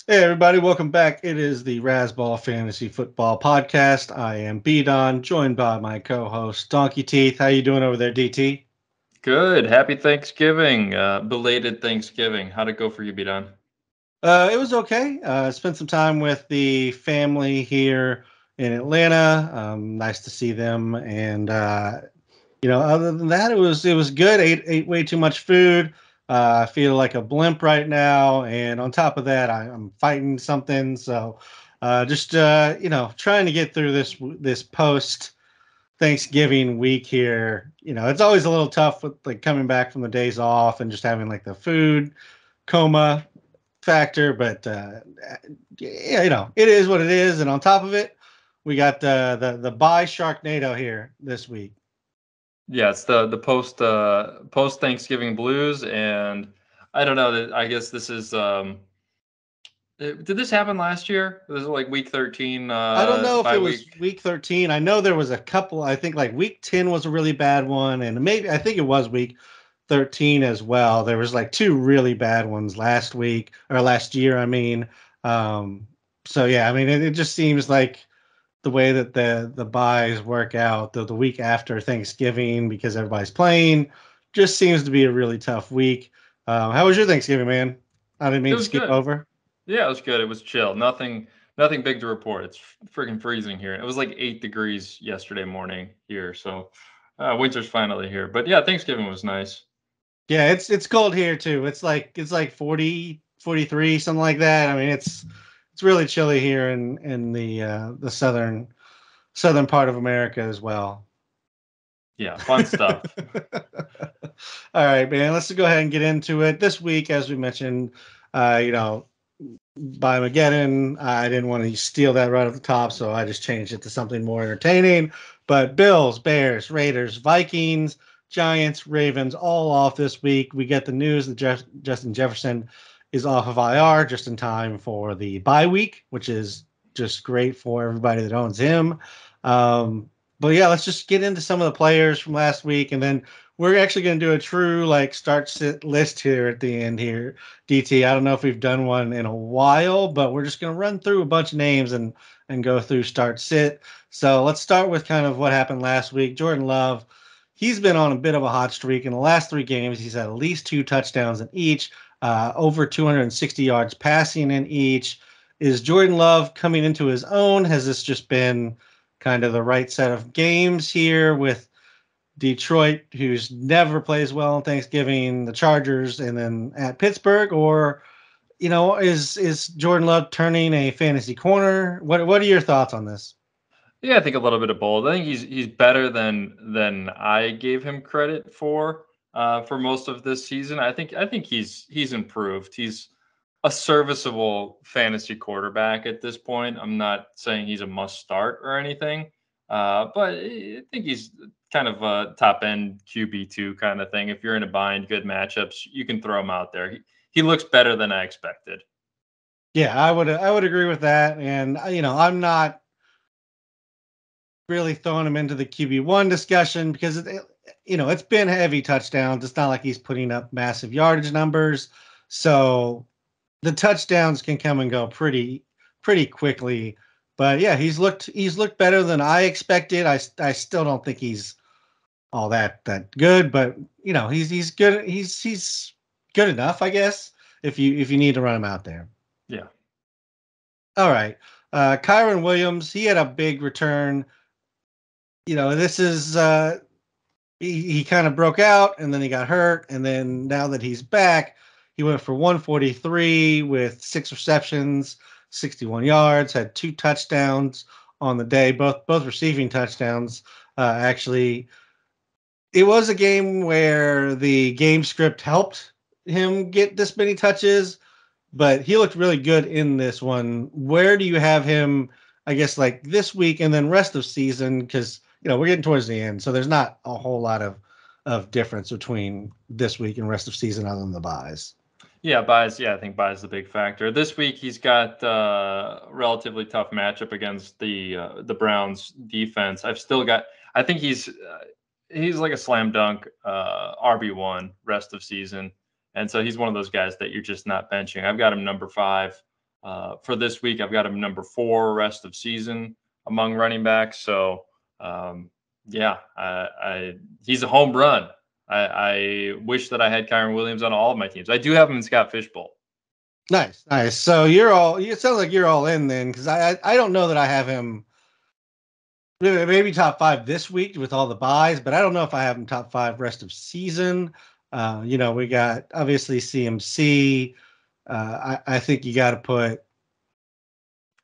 Hey everybody, welcome back. It is the Razzball Fantasy Football Podcast. I am B-Don, joined by my co-host Donkey Teeth. How you doing over there, DT? Good. Happy Thanksgiving. Belated Thanksgiving. How'd it go for you, Bidon? It was okay. Spent some time with the family here in Atlanta. Nice to see them, and other than that, it was good. Ate way too much food. I feel like a blimp right now, and on top of that, I'm fighting something. So, just trying to get through this post Thanksgiving week here. It's always a little tough with like coming back from the days off and just having like the food coma factor. But yeah, it is what it is. And on top of it, we got the Bye-sharknado here this week. Yeah, it's the post Thanksgiving blues, and I don't know. I guess this is. Did this happen last year? This is like week 13 I don't know if it bye was week. week 13. I know there was a couple. I think like week 10 was a really bad one, and maybe I think it was week 13 as well. There was like two really bad ones last week or last year. I mean, um, so yeah, I mean, it just seems like the way that the buys work out the week after Thanksgiving because everybody's playing just seems to be a really tough week. How was your Thanksgiving, man? I didn't It mean to was skip good. over. Yeah, it was good. It was chill. Nothing big to report. It's freaking freezing here. It was like 8 degrees yesterday morning here, so winter's finally here. But yeah, Thanksgiving was nice. Yeah, it's cold here too. It's like 40, 43, something like that. I mean, it's really chilly here in the southern part of America as well. Yeah, fun stuff. All right, man. Let's go ahead and get into it. This week, as we mentioned, uh, you know, by Mageddon, I didn't want to steal that right off the top, so I just changed it to something more entertaining. But Bills, Bears, Raiders, Vikings, Giants, Ravens, all off this week. We get the news that Justin Jefferson is off of IR just in time for the bye week, which is just great for everybody that owns him. But yeah, let's just get into some of the players from last week, and then we're actually going to do a true like start sit list here at the end here. DT, I don't know if we've done one in a while, but we're just going to run through a bunch of names and go through start sit. So let's start with kind of what happened last week. Jordan Love, he's been on a bit of a hot streak. In the last three games, he's had at least two touchdowns in each, over 260 yards passing in each. Is Jordan Love coming into his own? Has this just been kind of the right set of games here with Detroit, who's never plays well on Thanksgiving, the Chargers, and then at Pittsburgh, or is Jordan Love turning a fantasy corner? What are your thoughts on this? Yeah, I think a little bit of both. I think he's better than I gave him credit for most of this season. I think he's improved. He's a serviceable fantasy quarterback at this point. I'm not saying he's a must start or anything, but I think he's kind of a top end QB2 kind of thing. If you're in a bind, good matchups, you can throw him out there. He looks better than I expected. Yeah, I would agree with that, and I'm not really throwing him into the QB1 discussion because it's been heavy touchdowns. It's not like he's putting up massive yardage numbers, so the touchdowns can come and go pretty quickly. But yeah, he's looked better than I expected. I still don't think he's all that good, but he's good. He's good enough, I guess. If you need to run him out there. Yeah. All right, Kyren Williams, he had a big return. This is he kind of broke out and then he got hurt, and then now that he's back, he went for 143 with six receptions, 61 yards, had two touchdowns on the day, both receiving touchdowns. Actually, it was a game where the game script helped him get this many touches, but he looked really good in this one. Where do you have him, I guess, like this week and then rest of season? Because, we're getting towards the end. So there's not a whole lot of difference between this week and rest of season other than the buys. Yeah, buys. Yeah, I think buys the big factor. This week he's got relatively tough matchup against the Browns defense. I've still got. I think he's like a slam dunk RB1 rest of season, and so he's one of those guys that you're just not benching. I've got him number 5 For this week, I've got him number 4 rest of season among running backs. So, he's a home run. I wish that I had Kyren Williams on all of my teams. I do have him in Scott Fishbowl. Nice, nice. So it sounds like you're all in then, because I don't know that I have him maybe top 5 this week with all the buys, but I don't know if I have him top 5 rest of season. We got obviously CMC. I think you got to put.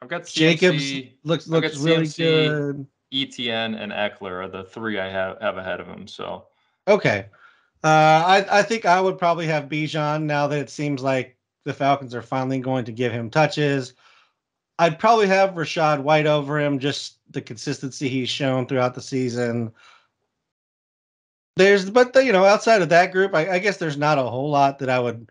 I've got CMC, Jacobs looks really CMC, good. ETN and Eckler are the 3 I have ahead of him. So okay, I think I would probably have Bijan now that it seems like the Falcons are finally going to give him touches. I'd probably have Rachaad White over him, just the consistency he's shown throughout the season. Outside of that group, I guess there's not a whole lot that I would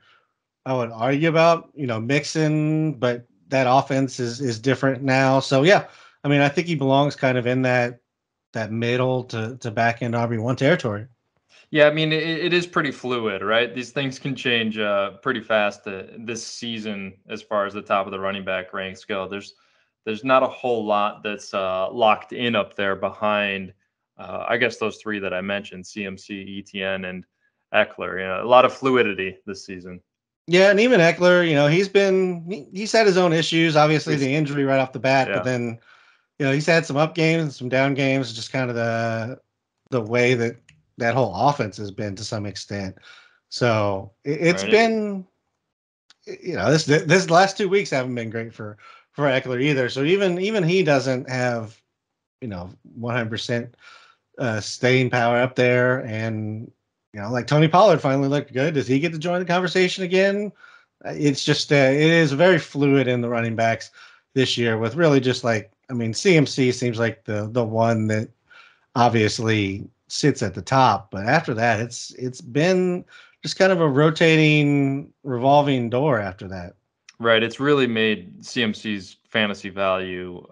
argue about, Mixon, but that offense is different now. So yeah, I mean, I think he belongs kind of in that middle to back end RB1 territory. Yeah, I mean, it is pretty fluid, right? These things can change pretty fast this season as far as the top of the running back ranks go. There's not a whole lot that's locked in up there behind, I guess, those 3 that I mentioned, CMC, ETN, and Eckler. A lot of fluidity this season. Yeah, and even Eckler, he's had his own issues. Obviously, the injury right off the bat, but then, he's had some up games and some down games. Just kind of the way that whole offense has been to some extent. So it's been, this last 2 weeks haven't been great for Eckler either. So even he doesn't have, 100% staying power up there. And, like Tony Pollard finally looked good. Does he get to join the conversation again? It's just, it is very fluid in the running backs this year with really just CMC seems like the one that obviously sits at the top, but after that, it's been just kind of a rotating, revolving door after that. Right. It's really made CMC's fantasy value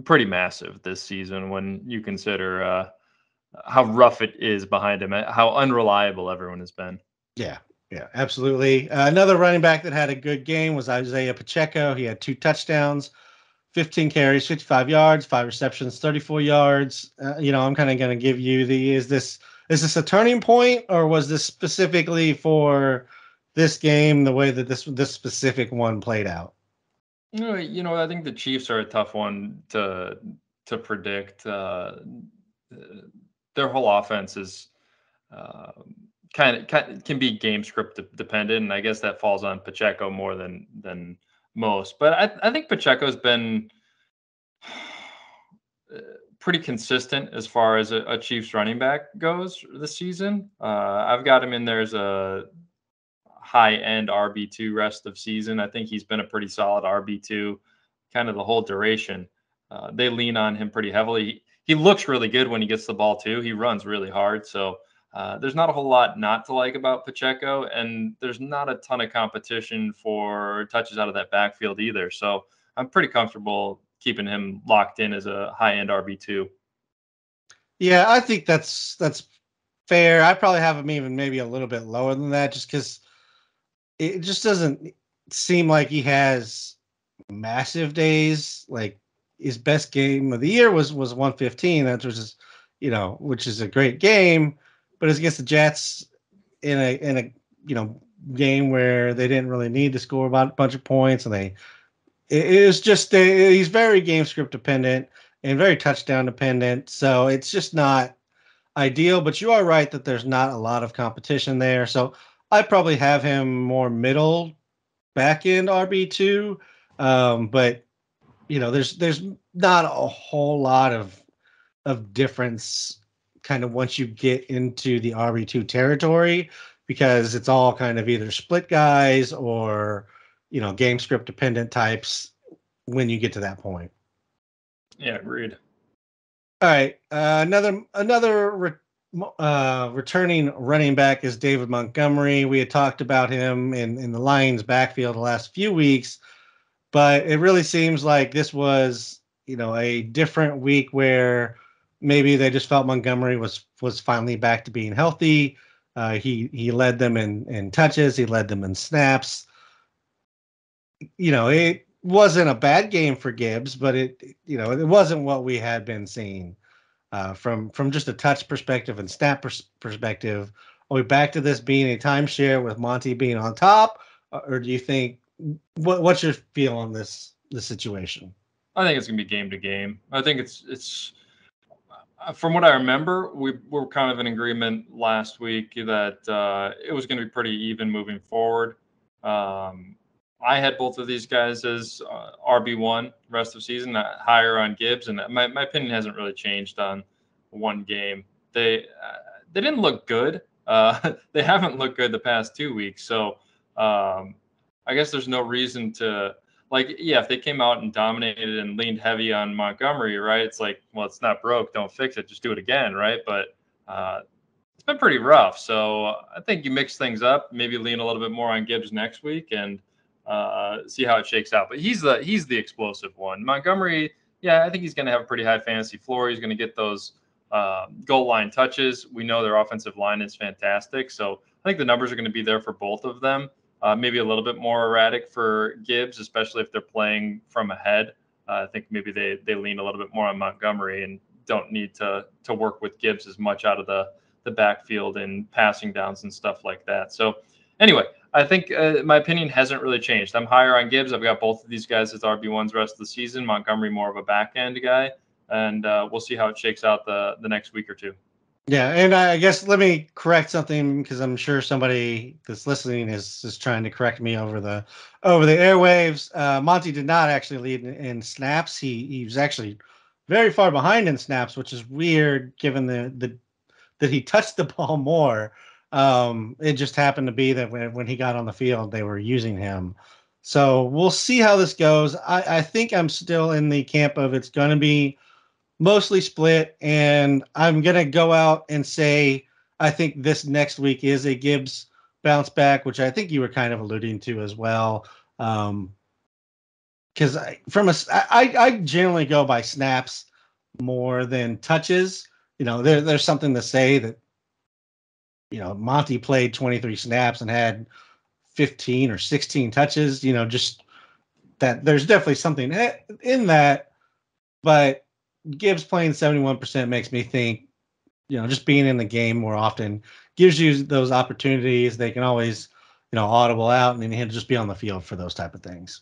pretty massive this season when you consider how rough it is behind him, how unreliable everyone has been. Yeah, absolutely. Another running back that had a good game was Isaiah Pacheco. He had 2 touchdowns, 15 carries, 55 yards, 5 receptions, 34 yards. I'm kind of going to give you is this a turning point, or was this specifically for this game, the way that this specific one played out? I think the Chiefs are a tough one to predict. Their whole offense is kind of can be game script dependent, and I guess that falls on Pacheco more than most. But I think Pacheco's been pretty consistent as far as a Chiefs running back goes this season. I've got him in there as a high-end RB2 rest of season. I think he's been a pretty solid RB2 kind of the whole duration. They lean on him pretty heavily. He looks really good when he gets the ball too. He runs really hard. So there's not a whole lot not to like about Pacheco, and there's not a ton of competition for touches out of that backfield either. So I'm pretty comfortable keeping him locked in as a high-end RB2. Yeah, I think that's fair. I probably have him even maybe a little bit lower than that, just because it just doesn't seem like he has massive days. Like his best game of the year was 115. That was which is a great game, but it's against the Jets in a game where they didn't really need to score a bunch of points, and it was just he's very game script dependent and very touchdown dependent. So it's just not ideal, but you are right that there's not a lot of competition there. So I probably have him more middle back end RB2. But there's not a whole lot of difference kind of once you get into the RB2 territory, because it's all kind of either split guys or, game script dependent types when you get to that point. Yeah, agreed. All right. Another returning running back is David Montgomery. We had talked about him in the Lions backfield the last few weeks, but it really seems like this was, a different week where maybe they just felt Montgomery was finally back to being healthy. He led them in touches. He led them in snaps. wasn't a bad game for Gibbs, but it wasn't what we had been seeing from just a touch perspective and snap perspective. Are we back to this being a timeshare with Monty being on top, or do you think what's your feel on this situation? I think it's gonna be game to game. I think it's from what I remember, we were kind of in agreement last week that it was going to be pretty even moving forward. I had both of these guys as RB1 rest of season, higher on Gibbs, and my opinion hasn't really changed on one game. They didn't look good. They haven't looked good the past 2 weeks, so I guess there's no reason to. If they came out and dominated and leaned heavy on Montgomery, right? It's like, well, it's not broke. Don't fix it. Just do it again, right? But it's been pretty rough. So I think you mix things up, maybe lean a little bit more on Gibbs next week and see how it shakes out. But he's the explosive one. Montgomery, yeah, I think he's going to have a pretty high fantasy floor. He's going to get those goal line touches. We know their offensive line is fantastic. So I think the numbers are going to be there for both of them. Maybe a little bit more erratic for Gibbs, especially if they're playing from ahead. I think maybe they lean a little bit more on Montgomery and don't need to work with Gibbs as much out of the backfield and passing downs and stuff like that. So anyway, I think my opinion hasn't really changed. I'm higher on Gibbs. I've got both of these guys as RB1s rest of the season. Montgomery more of a back end guy, and we'll see how it shakes out the next week or two. Yeah, and I guess let me correct something because I'm sure somebody that's listening is trying to correct me over the airwaves. Monty did not actually lead in snaps. He was actually very far behind in snaps, which is weird given that he touched the ball more. It just happened to be that when he got on the field, they were using him. So we'll see how this goes. I think I'm still in the camp of it's going to be mostly split, and I'm going to go out and say I think this next week is a Gibbs bounce back, which I think you were kind of alluding to as well. Because I generally go by snaps more than touches. There's something to say that, Monty played 23 snaps and had 15 or 16 touches, just that there's definitely something in that, but Gibbs playing 71% makes me think, just being in the game more often gives you those opportunities. They can always, audible out, and then he'll just be on the field for those type of things.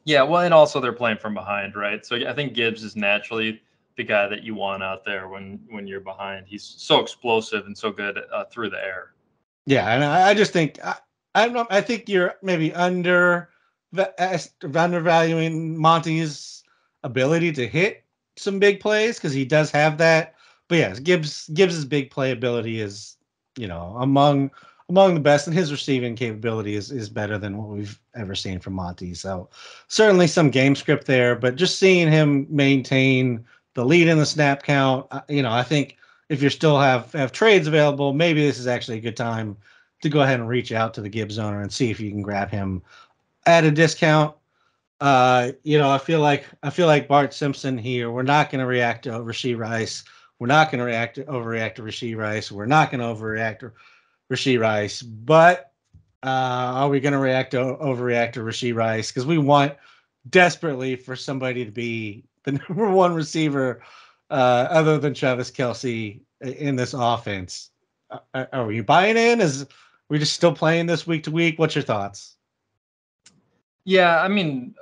Yeah, well, and also they're playing from behind, right? So I think Gibbs is naturally the guy that you want out there when you're behind. He's so explosive and so good through the air. Yeah, and I just think I think you're maybe undervaluing Monty's ability to hit some big plays because he does have that. But yes, Gibbs's big play ability is, among the best, and his receiving capability is better than what we've ever seen from Monty. So certainly some game script there, but just seeing him maintain the lead in the snap count, I think if you still have trades available, maybe this is actually a good time to go ahead and reach out to the Gibbs owner and see if you can grab him at a discount. I feel like Bart Simpson here. We're not going to react to Rashee Rice. We're not going to overreact to Rashee Rice. We're not going to overreact to Rashee Rice. But are we going to overreact to Rashee Rice? Because we want desperately for somebody to be the number one receiver other than Travis Kelce in this offense. Are we buying in? Is we just still playing this week to week? What's your thoughts? Yeah, I mean,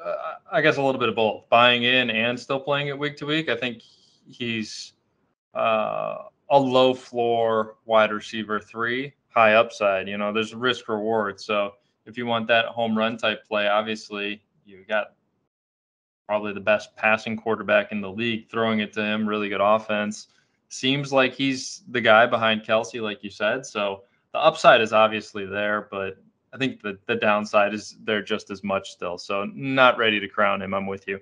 I guess a little bit of both, buying in and still playing it week to week. I think he's a low floor wide receiver 3, high upside. There's risk reward. So if you want that home run type play, obviously you got probably the best passing quarterback in the league, throwing it to him, really good offense. Seems like he's the guy behind Kelce, like you said. So the upside is obviously there, but I think the downside is there just as much still. So not ready to crown him. I'm with you.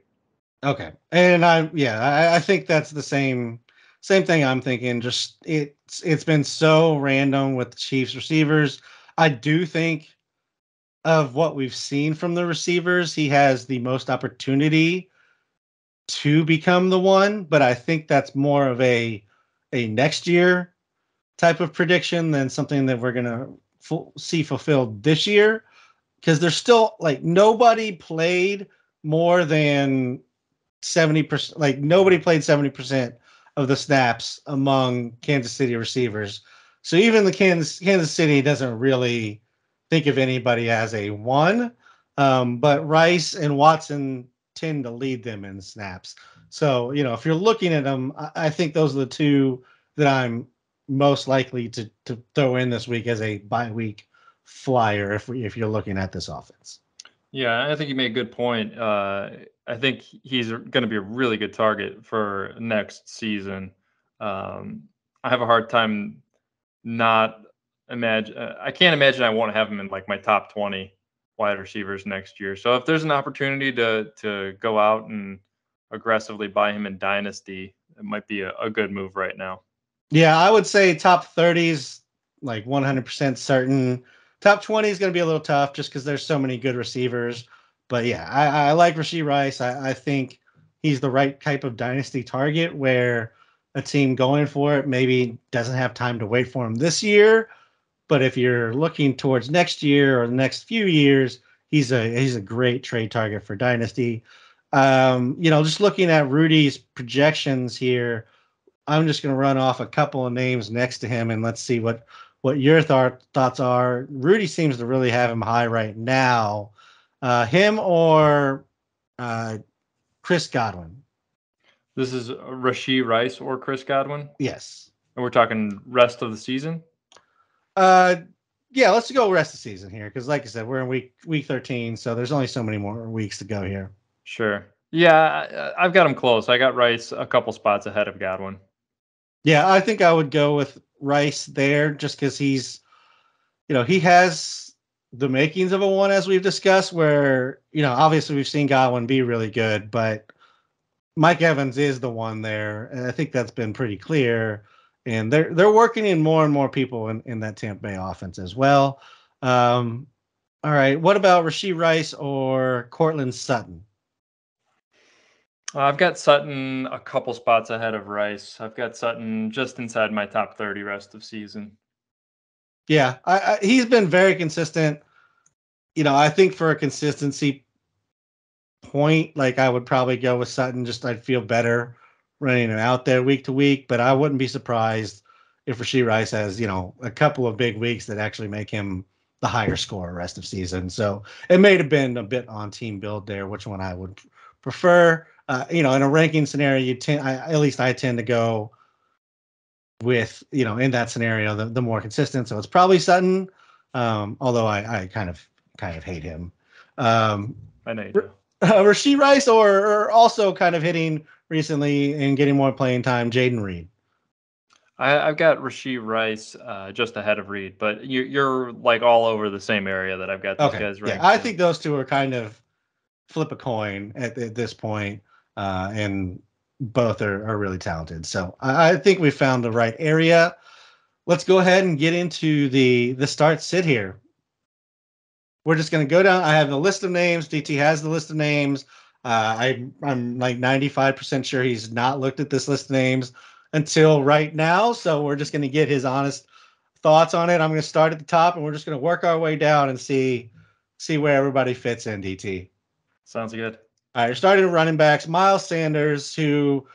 Okay. And I think that's the same thing I'm thinking. Just it's been so random with the Chiefs receivers. I do think of what we've seen from the receivers, he has the most opportunity to become the one, but I think that's more of a next year type of prediction than something that we're going to see fulfilled this year, because there's still, like, nobody played more than 70%. Like nobody played 70% of the snaps among Kansas City receivers. So even the Kansas City doesn't really think of anybody as a one. But Rice and Watson tend to lead them in snaps. So, if you're looking at them, I think those are the two that I'm most likely to throw in this week as a bye week flyer if you're looking at this offense. Yeah, I think you made a good point. I think he's going to be a really good target for next season. I have a hard time not imagine. I can't imagine I won't have him in like my top 20 wide receivers next year. So if there's an opportunity to go out and aggressively buy him in Dynasty, it might be a good move right now. Yeah, I would say top 30s, like 100% certain. Top 20 is going to be a little tough just because there's so many good receivers. But yeah, I like Rashee Rice. I think he's the right type of dynasty target where a team going for it maybe doesn't have time to wait for him this year. But if you're looking towards next year or the next few years, he's a great trade target for dynasty. Just looking at Rudy's projections here, I'm just going to run off a couple of names next to him and let's see what your thoughts are. Rudy seems to really have him high right now. Him or Chris Godwin? This is Rashee Rice or Chris Godwin? Yes. And we're talking rest of the season? Yeah, let's go rest of the season here because, like I said, we're in week 13, so there's only so many more weeks to go here. Sure. Yeah, I've got him close. I got Rice a couple spots ahead of Godwin. Yeah, I think I would go with Rice there just because he's, he has the makings of a one, as we've discussed, where, obviously we've seen Godwin be really good, but Mike Evans is the one there. And I think that's been pretty clear. And they're working in more and more people in that Tampa Bay offense as well. All right. What about Rashee Rice or Cortland Sutton? I've got Sutton a couple spots ahead of Rice. I've got Sutton just inside my top 30 rest of season. Yeah, he's been very consistent. I think for a consistency point, like I would probably go with Sutton. Just I'd feel better running him out there week to week, but I wouldn't be surprised if Rashee Rice has, a couple of big weeks that actually make him the higher scorer rest of season. So it may have been a bit on team build there, which one I would prefer. In a ranking scenario, at least I tend to go with, in that scenario, the more consistent. So it's probably Sutton. Although I kind of hate him. I know you do. Rashee Rice or also kind of hitting recently and getting more playing time, Jaden Reed. I've got Rashee Rice just ahead of Reed, but you're like all over the same area that I've got these guys ranked. Yeah, I think those two are kind of flip a coin at this point, and both are really talented. So I think we found the right area. Let's go ahead and get into the start sit here. We're just going to go down. I have the list of names. DT has the list of names. I'm like 95% sure he's not looked at this list of names until right now. So we're just going to get his honest thoughts on it. I'm going to start at the top and we're just going to work our way down and see where everybody fits in, DT. Sounds good. All right, starting with running backs, Miles Sanders, who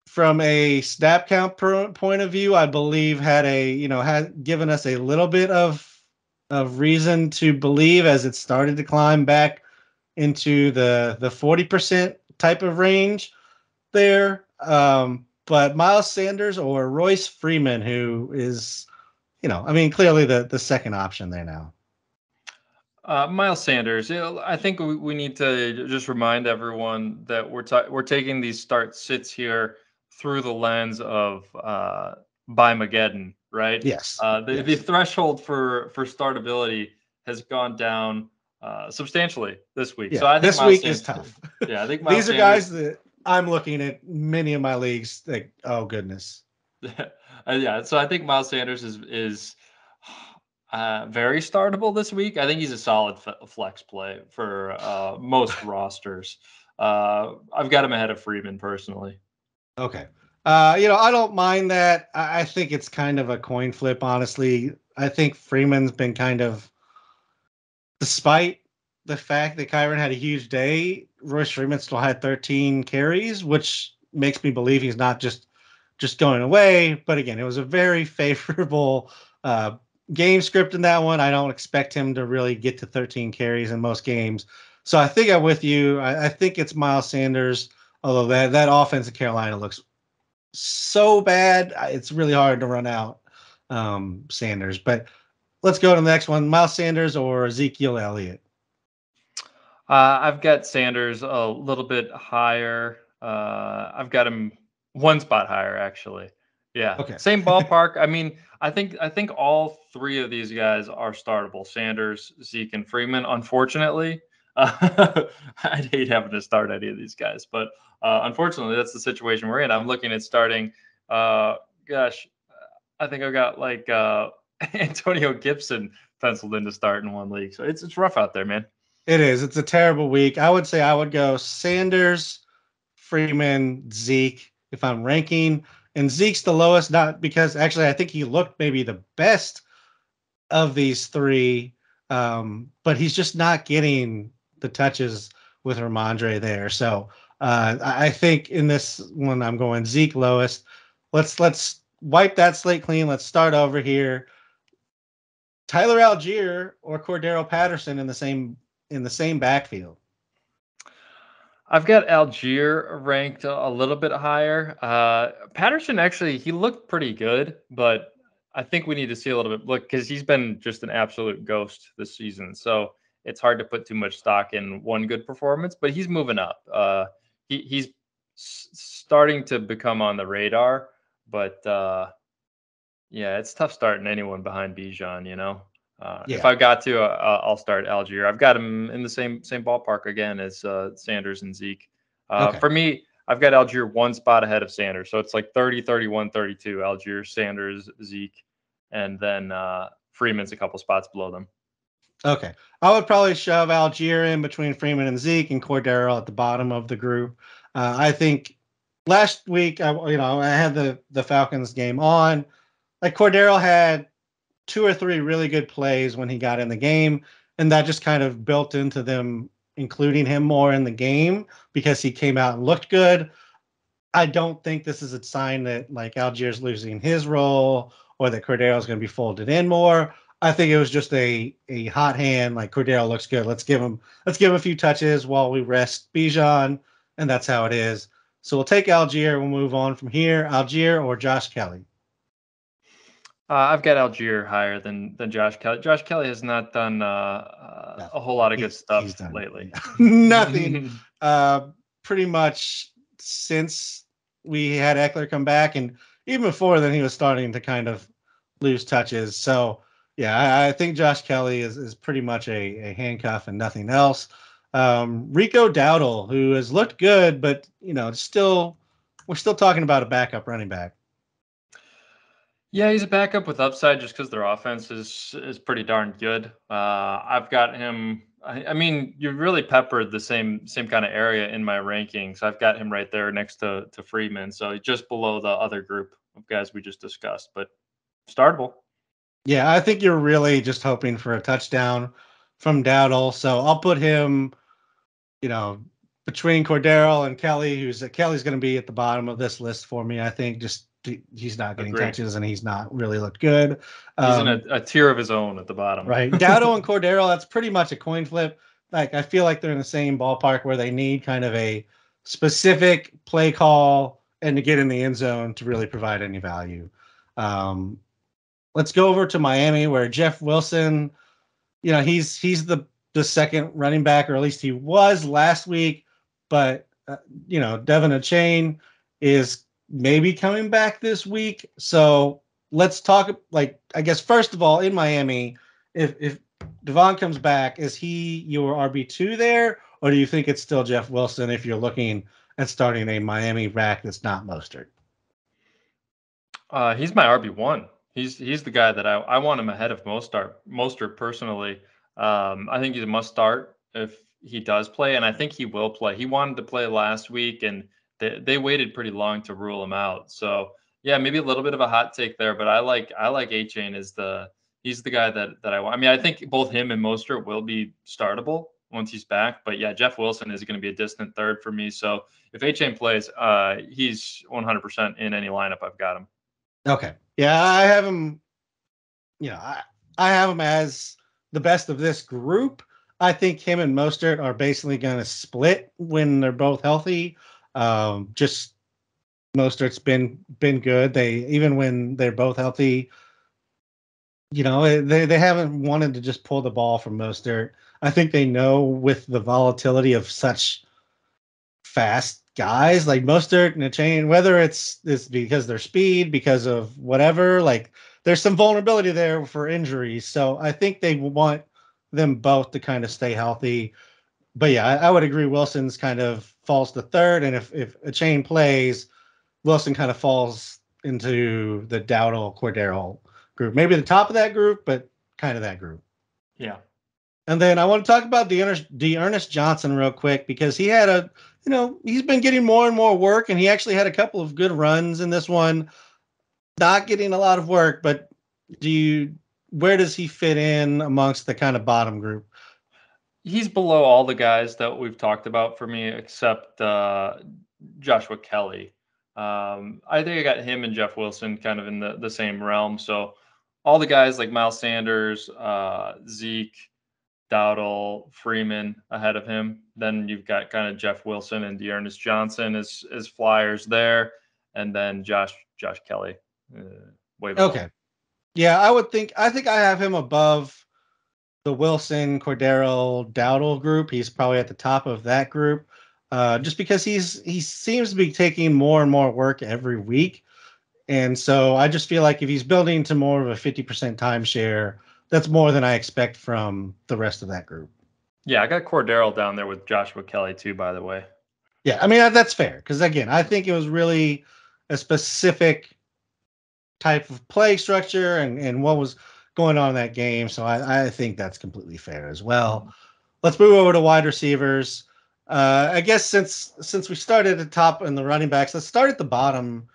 from a snap count point of view, I believe had given us a little bit of reason to believe as it started to climb back into the 40% type of range there. But Miles Sanders or Royce Freeman, who is, clearly the second option there now. Miles Sanders. I think we need to just remind everyone that we're taking these start sits here through the lens of Bye-mageddon, right? Yes. The threshold for startability has gone down substantially this week. Yeah, so I think this Miles week Sanders, is tough. Yeah, I think Miles these are guys that I'm looking at many of my leagues. Like, oh goodness. Yeah, so I think Miles Sanders is very startable this week. I think he's a solid flex play for most rosters. I've got him ahead of Freeman personally. Okay. I don't mind that. I think it's kind of a coin flip, honestly. I think Freeman's been kind of, despite the fact that Kyren had a huge day, Royce Freeman still had 13 carries, which makes me believe he's not just going away. But again, it was a very favorable game script in that one. I don't expect him to really get to 13 carries in most games. So I think I'm with you. I think it's Miles Sanders, although that offense in Carolina looks so bad. It's really hard to run out Sanders. But let's go to the next one. Miles Sanders or Ezekiel Elliott? I've got Sanders a little bit higher. I've got him one spot higher, actually. Yeah, Okay. same ballpark. I mean, I think all three of these guys are startable: Sanders, Zeke, and Freeman. Unfortunately, I'd hate having to start any of these guys, but unfortunately, that's the situation we're in. I'm looking at starting. Gosh, I think I've got like Antonio Gibson penciled in to start in one league, so it's rough out there, man. It is. It's a terrible week. I would say I would go Sanders, Freeman, Zeke if I'm ranking. And Zeke's the lowest, not because actually I think he looked maybe the best of these three, but he's just not getting the touches with Ramondre there. So I think in this one I'm going Zeke lowest. Let's wipe that slate clean. Let's start over here. Tyler Algier or Cordero Patterson in the same backfield. I've got Algier ranked a little bit higher. Patterson actually, he looked pretty good, but I think we need to see a little bit look because he's been just an absolute ghost this season. So it's hard to put too much stock in one good performance, but he's moving up. He's starting to become on the radar, but yeah, it's tough starting anyone behind Bijan, you know. If I got to, I'll start Algier. I've got him in the same ballpark again as Sanders and Zeke. Okay. For me, I've got Algier one spot ahead of Sanders. So it's like 30, 31, 32. Algier, Sanders, Zeke, and then Freeman's a couple spots below them. Okay. I would probably shove Algier in between Freeman and Zeke and Cordero at the bottom of the group. I think last week, I had the Falcons game on. Like Cordero had 2 or 3 really good plays when he got in the game, and that just kind of built into them including him more in the game because he came out and looked good. I don't think this is a sign that like Algier's losing his role or that Cordero's going to be folded in more. I think it was just a hot hand. Like Cordero looks good. Let's give him a few touches while we rest Bijan, and that's how it is. So we'll take Algier. We'll move on from here. Algier or Josh Kelly? I've got Algier higher than Josh Kelly. Josh Kelly has not done a whole lot of good stuff lately. Nothing. Pretty much since we had Eckler come back, and even before then, he was starting to kind of lose touches. So yeah, I think Josh Kelly is pretty much a handcuff and nothing else. Rico Dowdle, who has looked good, but we're still talking about a backup running back. Yeah, he's a backup with upside just because their offense is pretty darn good. I've got him. I mean, you really peppered the same kind of area in my rankings. I've got him right there next to Freeman, so just below the other group of guys we just discussed, but startable. Yeah, I think you're really just hoping for a touchdown from Dowdle. So I'll put him, between Cordero and Kelly, Kelly's going to be at the bottom of this list for me. I think just he's not getting touches and he's not really looked good. He's in a tier of his own at the bottom. Right. Dowdle and Cordero, that's pretty much a coin flip. Like I feel like they're in the same ballpark where they need kind of a specific play call and to get in the end zone to really provide any value. Let's go over to Miami where Jeff Wilson, he's the second running back, or at least he was last week. But, Devin Achane is maybe coming back this week. So let's talk, I guess, first of all, in Miami, if Devon comes back, is he your RB2 there? Or do you think it's still Jeff Wilson if you're looking at starting a Miami rack that's not Mostert? He's my RB1. He's the guy that I want him ahead of Mostert personally. I think he's a must start if he does play, and I think he will play. He wanted to play last week, and they waited pretty long to rule him out. So yeah, maybe a little bit of a hot take there, but I like Achane as he's the guy that I want. I mean, I think both him and Mostert will be startable, he's back. But yeah, Jeff Wilson is going to be a distant third for me. So if A-Chain plays, he's 100% in any lineup. I've got him. Okay. Yeah, I have him. I have him as the best of this group. I think him and Mostert are basically going to split when they're both healthy. Just Mostert's been good. They even when they're both healthy, they haven't wanted to just pull the ball from Mostert. I think they know with the volatility of such fast guys like Mostert and A-Chain, whether it's because their speed, because of whatever, like there's some vulnerability there for injuries. So I think they want them both to kind of stay healthy. But yeah, I would agree Wilson's kind of falls to third. And if A-Chain plays, Wilson kind of falls into the Dowdle Cordero group. Maybe the top of that group, but kind of that group. Yeah. And then I want to talk about D'Ernest Johnson real quick because he had he's been getting more and more work, and he actually had a couple of good runs in this one. Not getting a lot of work, but where does he fit in amongst the kind of bottom group? He's below all the guys that we've talked about for me, except Joshua Kelly. I think I got him and Jeff Wilson kind of in the same realm. So all the guys like Miles Sanders, Zeke, Dowdle, Freeman ahead of him. Then you've got kind of Jeff Wilson and D'Ernest Johnson as flyers there, and then Josh Kelly way below. Okay, yeah, I think I have him above the Wilson, Cordero, Dowdle group. He's probably at the top of that group, just because he seems to be taking more and more work every week, and so I just feel like if he's building to more of a 50% timeshare, that's more than I expect from the rest of that group. Yeah, I got Cordero down there with Joshua Kelly too, by the way. Yeah, I mean, that's fair because, again, I think it was really a specific type of play structure and what was going on in that game. So I think that's completely fair as well. Let's move over to wide receivers. I guess since we started at the top and the running backs, let's start at the bottom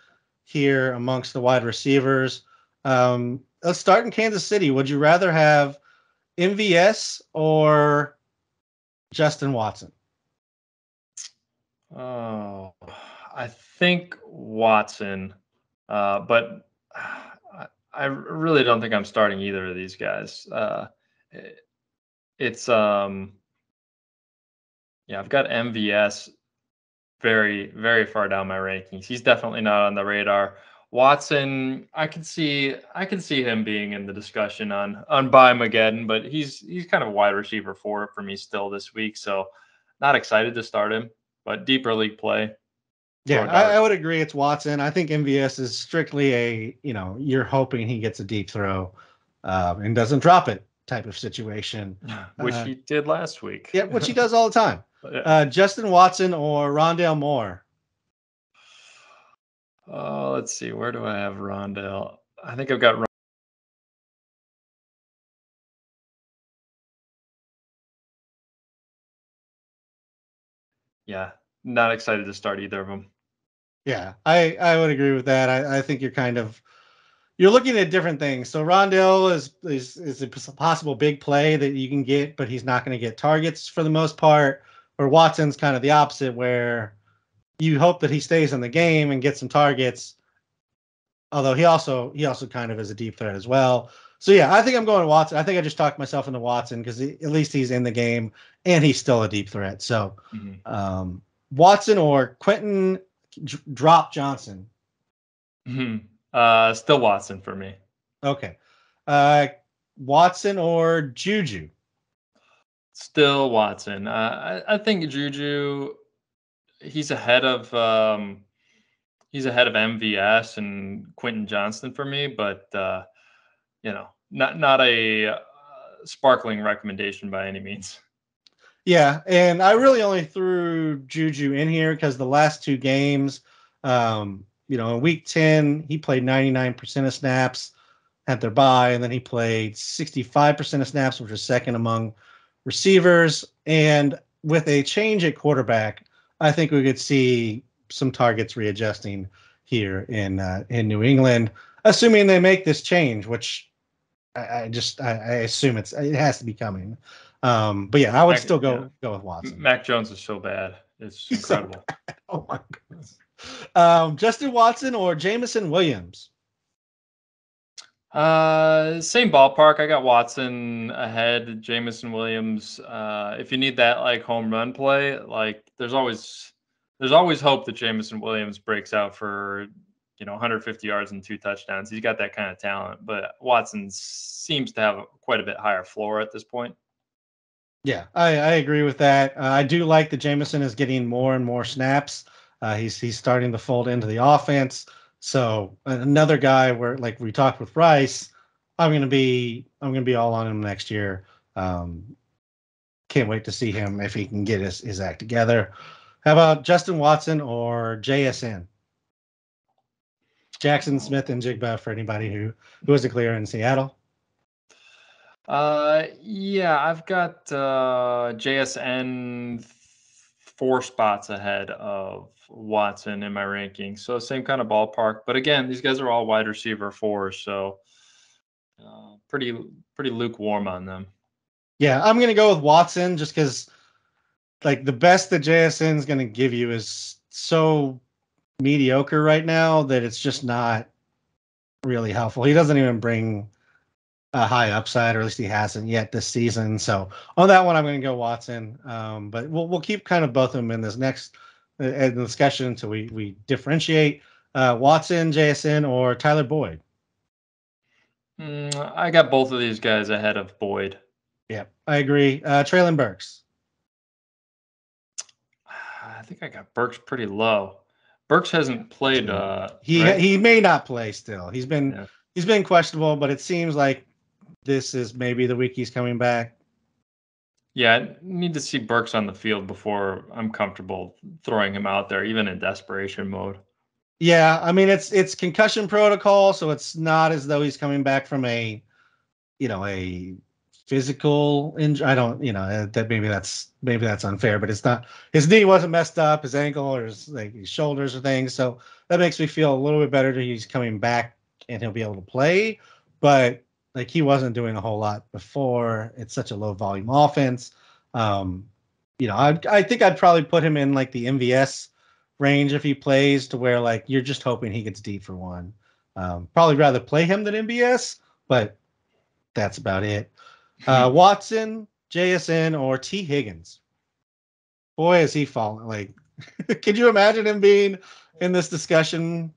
here amongst the wide receivers. Let's start in Kansas City. Would you rather have MVS or Justin Watson? Oh, I think Watson, but I really don't think I'm starting either of these guys. It's I've got MVS very, very far down my rankings. He's definitely not on the radar. Watson, I can see him being in the discussion on Bye-Mageddon, but he's kind of a wide receiver for me still this week. So not excited to start him, but deeper league play. Yeah, I would agree. It's Watson. I think MVS is strictly you're hoping he gets a deep throw and doesn't drop it type of situation. Which he did last week. Yeah, which he does all the time. Justin Watson or Rondale Moore? Let's see. Where do I have Rondale? I think I've got Yeah, not excited to start either of them. Yeah, I would agree with that. I think you're looking at different things. So Rondale is a possible big play that you can get, but he's not going to get targets for the most part. Or Watson's kind of the opposite, where you hope that he stays in the game and gets some targets. Although he also kind of is a deep threat as well. So yeah, I think I'm going to Watson. I think I just talked myself into Watson because at least he's in the game and he's still a deep threat. So Watson or Quentin Drop Johnson? Still Watson for me. Okay. Watson or Juju? Still Watson. I think Juju, he's ahead of MVS and Quentin Johnston for me, but not a sparkling recommendation by any means. Yeah, and I really only threw Juju in here because the last two games, in week 10, he played 99% of snaps at their bye, and then he played 65% of snaps, which was second among receivers. And with a change at quarterback, I think we could see some targets readjusting here in New England, assuming they make this change, which I assume it has to be coming. But yeah, I would still go with Watson. Mac Jones is so bad. It's incredible. So oh my goodness. Justin Watson or Jameson Williams? Same ballpark. I got Watson ahead. Jameson Williams. If you need that like home run play, like there's always hope that Jameson Williams breaks out for 150 yards and 2 touchdowns. He's got that kind of talent, but Watson seems to have quite a bit higher floor at this point. Yeah, I agree with that. I do like that Jameson is getting more and more snaps. He's starting to fold into the offense. So another guy where, like we talked with Rice, I'm gonna be all on him next year. Can't wait to see him if he can get his act together. How about Justin Watson or JSN? Jackson Smith and Jigba for anybody who wasn't clear in Seattle. Yeah, I've got JSN 4 spots ahead of Watson in my rankings. So same kind of ballpark. But again, these guys are all wide receiver 4s, so pretty lukewarm on them. Yeah, I'm gonna go with Watson just because like the best that JSN is gonna give you is so mediocre right now that it's just not really helpful. He doesn't even bring a high upside, or at least he hasn't yet this season. So on that one, I'm going to go Watson. But we'll keep kind of both of them in this next discussion until we differentiate. Watson, JSN, or Tyler Boyd? I got both of these guys ahead of Boyd. Yeah, I agree. Treylon Burks. I think I got Burks pretty low. Burks hasn't played. He may not play still. He's been questionable, but it seems like this is maybe the week he's coming back. Yeah, I need to see Burks on the field before I'm comfortable throwing him out there, even in desperation mode. Yeah, I mean it's concussion protocol, so it's not as though he's coming back from a physical injury. I don't, that maybe that's unfair, but it's not. His knee wasn't messed up, his ankle or his shoulders or things. So that makes me feel a little bit better that he's coming back and he'll be able to play. But he wasn't doing a whole lot before. It's such a low volume offense. I think I'd probably put him in like the MVS range if he plays, to where you're just hoping he gets deep for one. Probably rather play him than MVS, but that's about it. Watson, JSN, or T. Higgins? Boy, is he falling. Could you imagine him being in this discussion,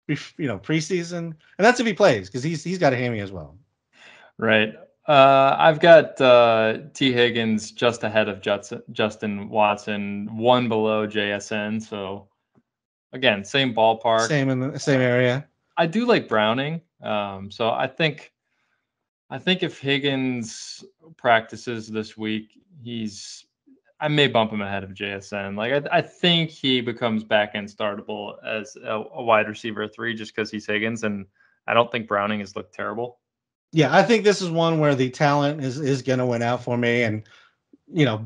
preseason? And that's if he plays, because he's got a hammy as well. Right. I've got T. Higgins just ahead of Justin Watson, 1 below JSN. So again, same ballpark, same in the same area. I do like Browning. So I think if Higgins practices this week, I may bump him ahead of JSN. I think he becomes back end startable as a wide receiver 3 just because he's Higgins, and I don't think Browning has looked terrible. Yeah, I think this is one where the talent is going to win out for me. And,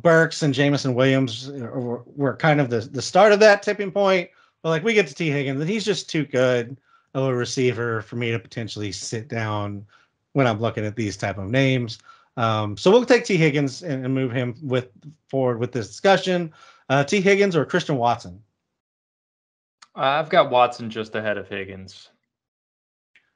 Burks and Jameson Williams were kind of the start of that tipping point. But we get to T. Higgins, and he's just too good of a receiver for me to potentially sit down when I'm looking at these type of names. So we'll take T. Higgins and move him forward with this discussion. T. Higgins or Christian Watson? I've got Watson just ahead of Higgins.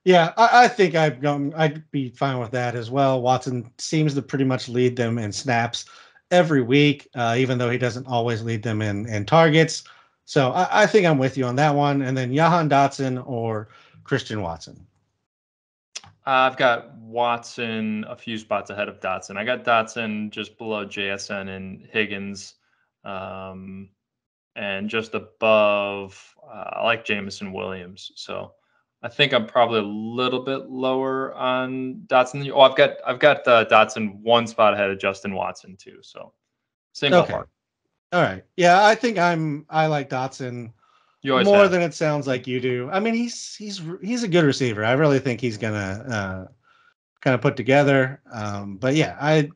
Yeah, I think I'd be fine with that as well. Watson seems to pretty much lead them in snaps every week, even though he doesn't always lead them in targets. So I think I'm with you on that one. And then Jahan Dotson or Christian Watson? I've got Watson a few spots ahead of Dotson. I got Dotson just below JSN and Higgins, and just above, I like Jameson Williams. So I think I'm probably a little bit lower on Dotson. Oh, I've got Dotson 1 spot ahead of Justin Watson too. So same ballpark. All right. Yeah, I think I like Dotson more than it sounds like you do. I mean, he's a good receiver. I really think he's gonna kind of put together. But yeah, I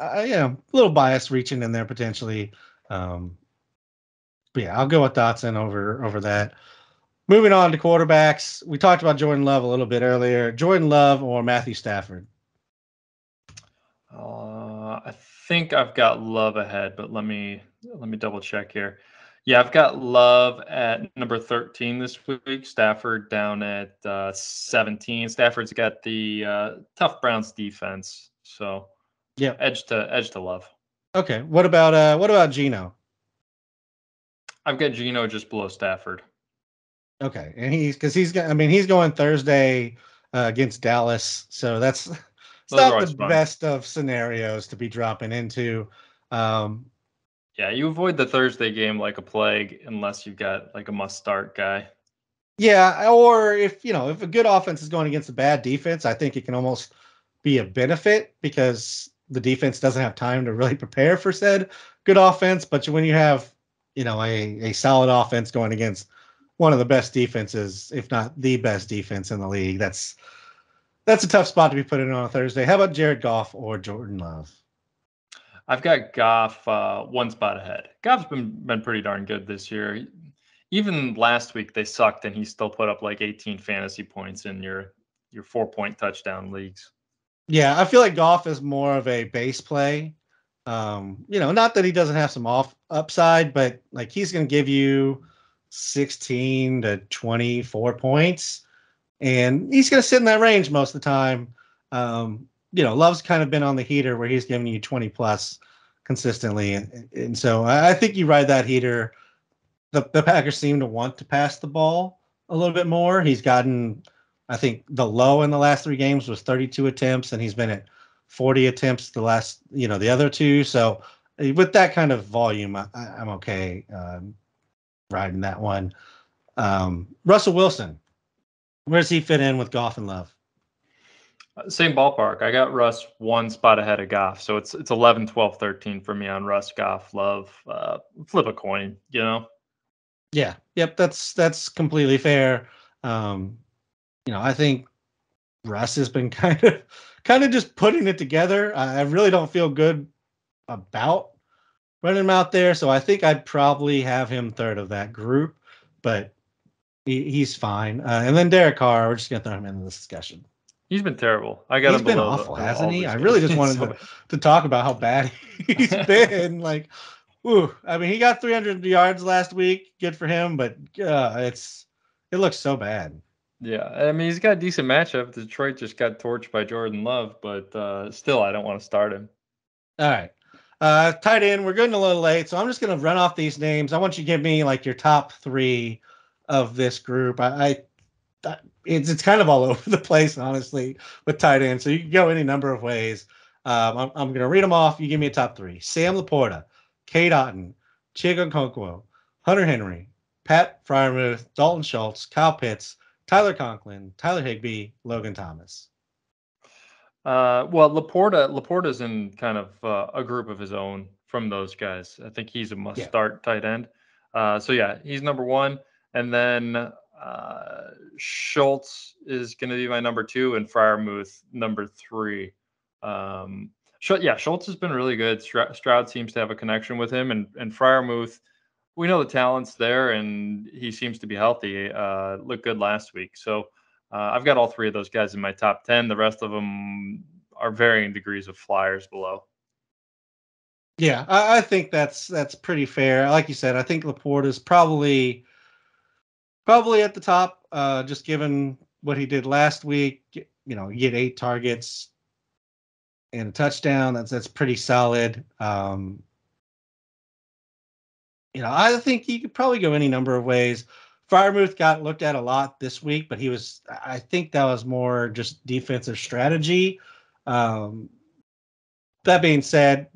a little bias reaching in there potentially. But yeah, I'll go with Dotson over that. Moving on to quarterbacks, we talked about Jordan Love a little bit earlier. Jordan Love or Matthew Stafford? I think I've got Love ahead, but let me double check here. Yeah, I've got Love at number 13 this week. Stafford down at 17. Stafford's got the tough Browns defense, so Yeah. edge to Love. Okay. What about Geno? I've got Geno just below Stafford. Okay, and he's going Thursday against Dallas, so it's Those are not the always fun. best of scenarios to be dropping into. Yeah, you avoid the Thursday game like a plague unless you've got like a must-start guy. Yeah, or if a good offense is going against a bad defense, I think it can almost be a benefit because the defense doesn't have time to really prepare for said good offense. But when you have a solid offense going against one of the best defenses, if not the best defense in the league, that's a tough spot to be put in on a Thursday. How about Jared Goff or Jordan Love? I've got Goff one spot ahead. Goff's been pretty darn good this year. Even last week they sucked, and he still put up like 18 fantasy points in your 4-point touchdown leagues. Yeah, I feel like Goff is more of a base play. Not that he doesn't have some upside, but like he's going to give you 16 to 24 points, and he's going to sit in that range most of the time. Love's kind of been on the heater where he's giving you 20 plus consistently, and so I think you ride that heater. The Packers seem to want to pass the ball a little bit more. He's gotten, I think, the low in the last 3 games was 32 attempts, and he's been at 40 attempts the last, the other 2. So with that kind of volume, I'm okay riding that one. Russell Wilson, where does he fit in with Goff and Love? Same ballpark. I got Russ one spot ahead of Goff. So it's 11, 12, 13 for me on Russ, Goff, Love. Flip a coin, Yeah. Yep. That's completely fair. I think Russ has been kind of just putting it together. I really don't feel good about running him out there. So I think I'd probably have him third of that group, but he's fine. And then Derek Carr, we're just going to throw him into this discussion. He's been terrible. I got him been below awful, hasn't he? I guys. really just wanted to talk about how bad he's been. Like, ooh, I mean, he got 300 yards last week. Good for him, but it looks so bad. Yeah, I mean, he's got a decent matchup. Detroit just got torched by Jordan Love, but still, I don't want to start him. All right. Tight end, we're getting a little late, so I'm just going to run off these names. I want you to give me like your top 3 of this group. It's kind of all over the place, honestly, with tight end. So you can go any number of ways. I'm going to read them off. You give me a top 3. Sam Laporta, Cade Otton, Chig Okonkwo, Hunter Henry, Pat Freiermuth, Dalton Schultz, Kyle Pitts, Tyler Conklin, Tyler Higbee, Logan Thomas. Well, Laporta's in kind of a group of his own from those guys. I think he's a must-start tight end. So yeah, he's number 1, and then Schultz is going to be my number 2, and Freiermuth number 3. Schultz has been really good. Stroud seems to have a connection with him, and Freiermuth, we know the talent's there, and he seems to be healthy. Looked good last week, so. I've got all 3 of those guys in my top 10. The rest of them are varying degrees of flyers below. Yeah, I think that's pretty fair. Like you said, I think Laporta is probably at the top, just given what he did last week. He had 8 targets and a touchdown. That's pretty solid. I think he could probably go any number of ways. Freiermuth got looked at a lot this week, but I think that was more just defensive strategy. That being said,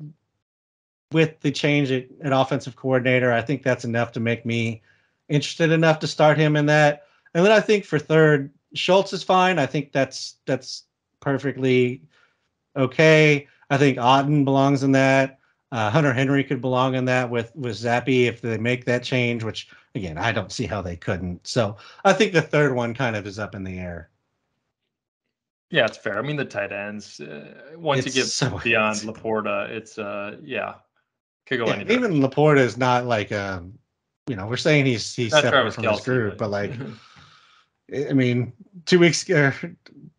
with the change at offensive coordinator, I think that's enough to make me interested enough to start him in that. And then I think for third, Schultz is fine. I think that's perfectly okay. I think Otton belongs in that. Hunter Henry could belong in that with Zappe if they make that change, which, again, I don't see how they couldn't. So I think the third one kind of is up in the air. Yeah, it's fair. I mean, the tight ends, once you get beyond Laporta, it's, could go anywhere. Even Laporta is not like, we're saying he's separate from this group, but like, I mean, 2 weeks ago,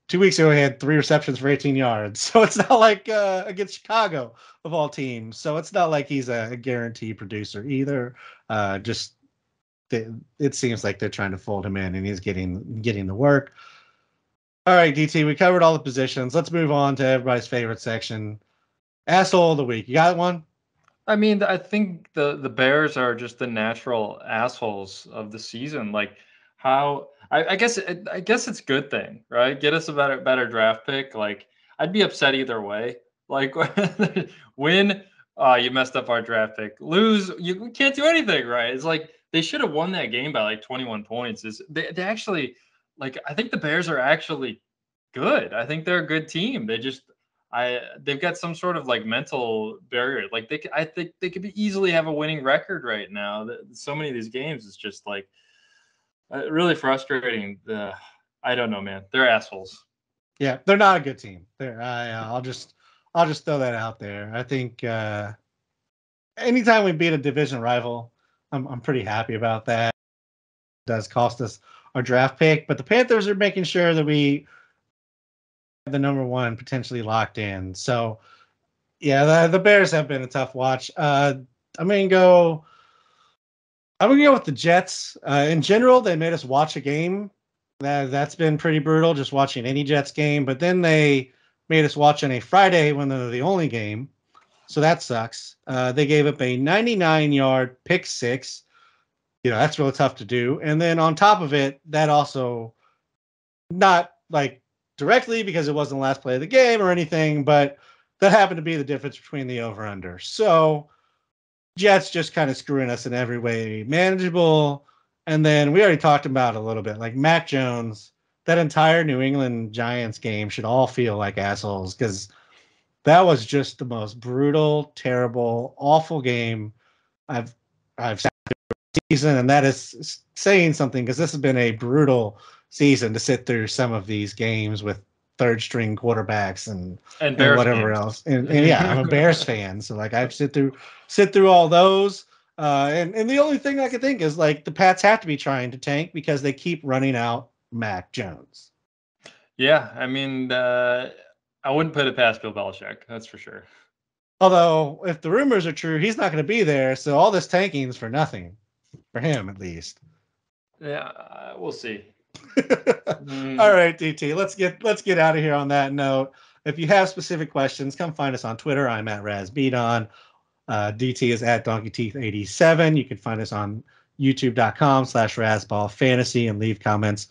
2 weeks ago he had 3 receptions for 18 yards. So it's not like against Chicago of all teams. So it's not like he's a guaranteed producer either. It seems like they're trying to fold him in, and he's getting the work. All right, DT, we covered all the positions. Let's move on to everybody's favorite section. Asshole of the week. You got one? I mean, I think the Bears are just the natural assholes of the season. Like how I guess it's a good thing, right? Get us a better draft pick. Like I'd be upset either way. Like win, you messed up our draft pick. Lose, you can't do anything, right? It's like they should have won that game by like 21 points. They actually like I think the Bears are actually good. I think they're a good team. They've got some sort of like mental barrier. Like I think they could easily have a winning record right now. So many of these games is just like really frustrating. I don't know, man. They're assholes. Yeah, they're not a good team. I'll just throw that out there. I think anytime we beat a division rival, I'm pretty happy about that. It does cost us our draft pick, but the Panthers are making sure that we have the number 1 potentially locked in. So yeah, the Bears have been a tough watch. I'm gonna go with the Jets. In general, they made us watch a game. That's been pretty brutal, just watching any Jets game. But then they made us watch on a Friday when they're the only game. So that sucks. They gave up a 99-yard pick six. That's really tough to do. And then on top of it, that also not like directly because it wasn't the last play of the game or anything, but that happened to be the difference between the over-under. So Jets just kind of screwing us in every way manageable. And then we already talked about it a little bit, like Mac Jones, that entire New England Giants game should all feel like assholes because that was just the most brutal, terrible, awful game I've seen this season. And that is saying something because this has been a brutal season to sit through some of these games with third string quarterbacks and whatever games. Else. And yeah, I'm a Bears fan. So like I've sit through all those. And the only thing I can think is like the Pats have to be trying to tank because they keep running out Mac Jones. Yeah. I mean, I wouldn't put it past Bill Belichick. That's for sure. Although if the rumors are true, he's not going to be there. So all this tanking is for nothing for him, at least. Yeah. We'll see. All right, DT, let's get out of here on that note. If you have specific questions, come find us on Twitter. I'm at Razzball. DT is at DonkeyTeeth87. You can find us on youtube.com/Razzball Fantasy and leave comments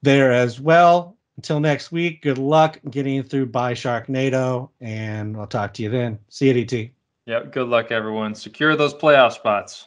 there as well. Until next week, good luck getting through Bye-sharknado, and I'll talk to you then. See you, DT. Yep. Good luck, everyone. Secure those playoff spots.